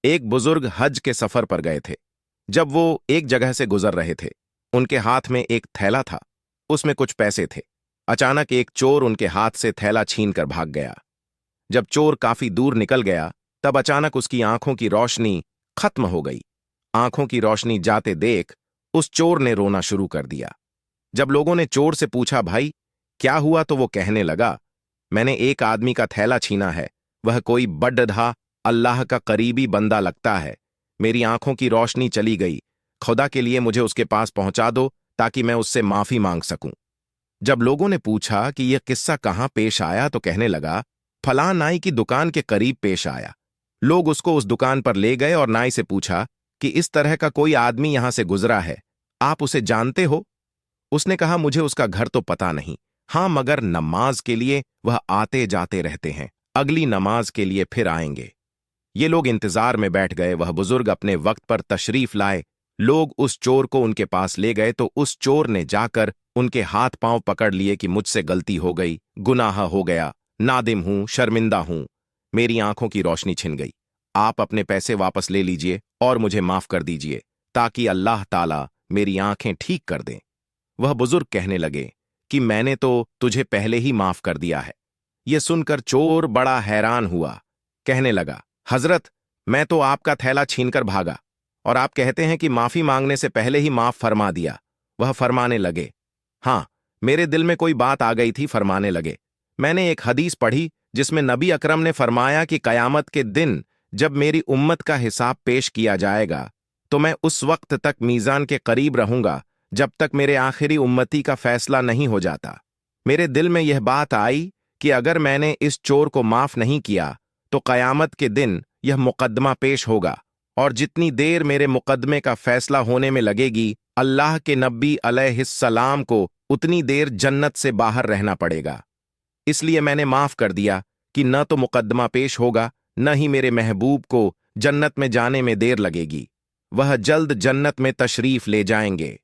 एक बुजुर्ग हज के सफर पर गए थे। जब वो एक जगह से गुजर रहे थे, उनके हाथ में एक थैला था। उसमें कुछ पैसे थे। अचानक एक चोर उनके हाथ से थैला छीन कर भाग गया। जब चोर काफी दूर निकल गया, तब अचानक उसकी आंखों की रोशनी खत्म हो गई। आंखों की रोशनी जाते देख उस चोर ने रोना शुरू कर दिया। जब लोगों ने चोर से पूछा, भाई क्या हुआ, तो वो कहने लगा, मैंने एक आदमी का थैला छीना है। वह कोई बड्ढा अल्लाह का करीबी बंदा लगता है। मेरी आंखों की रोशनी चली गई। खुदा के लिए मुझे उसके पास पहुंचा दो ताकि मैं उससे माफी मांग सकूं। जब लोगों ने पूछा कि यह किस्सा कहां पेश आया, तो कहने लगा, फलां नाई की दुकान के करीब पेश आया। लोग उसको उस दुकान पर ले गए और नाई से पूछा कि इस तरह का कोई आदमी यहां से गुजरा है, आप उसे जानते हो? उसने कहा, मुझे उसका घर तो पता नहीं, हां मगर नमाज के लिए वह आते जाते रहते हैं, अगली नमाज के लिए फिर आएंगे। ये लोग इंतजार में बैठ गए। वह बुजुर्ग अपने वक्त पर तशरीफ लाए। लोग उस चोर को उनके पास ले गए तो उस चोर ने जाकर उनके हाथ पांव पकड़ लिए कि मुझसे गलती हो गई, गुनाह हो गया, नादिम हूं, शर्मिंदा हूं, मेरी आंखों की रोशनी छिन गई। आप अपने पैसे वापस ले लीजिए और मुझे माफ कर दीजिए ताकि अल्लाह ताला मेरी आंखें ठीक कर दें। वह बुजुर्ग कहने लगे कि मैंने तो तुझे पहले ही माफ कर दिया है। यह सुनकर चोर बड़ा हैरान हुआ। कहने लगा, हजरत, मैं तो आपका थैला छीनकर भागा और आप कहते हैं कि माफी मांगने से पहले ही माफ फरमा दिया। वह फरमाने लगे, हां, मेरे दिल में कोई बात आ गई थी। फरमाने लगे, मैंने एक हदीस पढ़ी जिसमें नबी अकरम ने फरमाया कि कयामत के दिन जब मेरी उम्मत का हिसाब पेश किया जाएगा, तो मैं उस वक्त तक मीजान के करीब रहूंगा जब तक मेरे आखिरी उम्मती का फैसला नहीं हो जाता। मेरे दिल में यह बात आई कि अगर मैंने इस चोर को माफ नहीं किया तो कयामत के दिन यह मुकदमा पेश होगा और जितनी देर मेरे मुकदमे का फैसला होने में लगेगी, अल्लाह के नबी अलैहिस्सलाम को उतनी देर जन्नत से बाहर रहना पड़ेगा। इसलिए मैंने माफ कर दिया कि न तो मुकदमा पेश होगा, न ही मेरे महबूब को जन्नत में जाने में देर लगेगी। वह जल्द जन्नत में तशरीफ ले जाएंगे।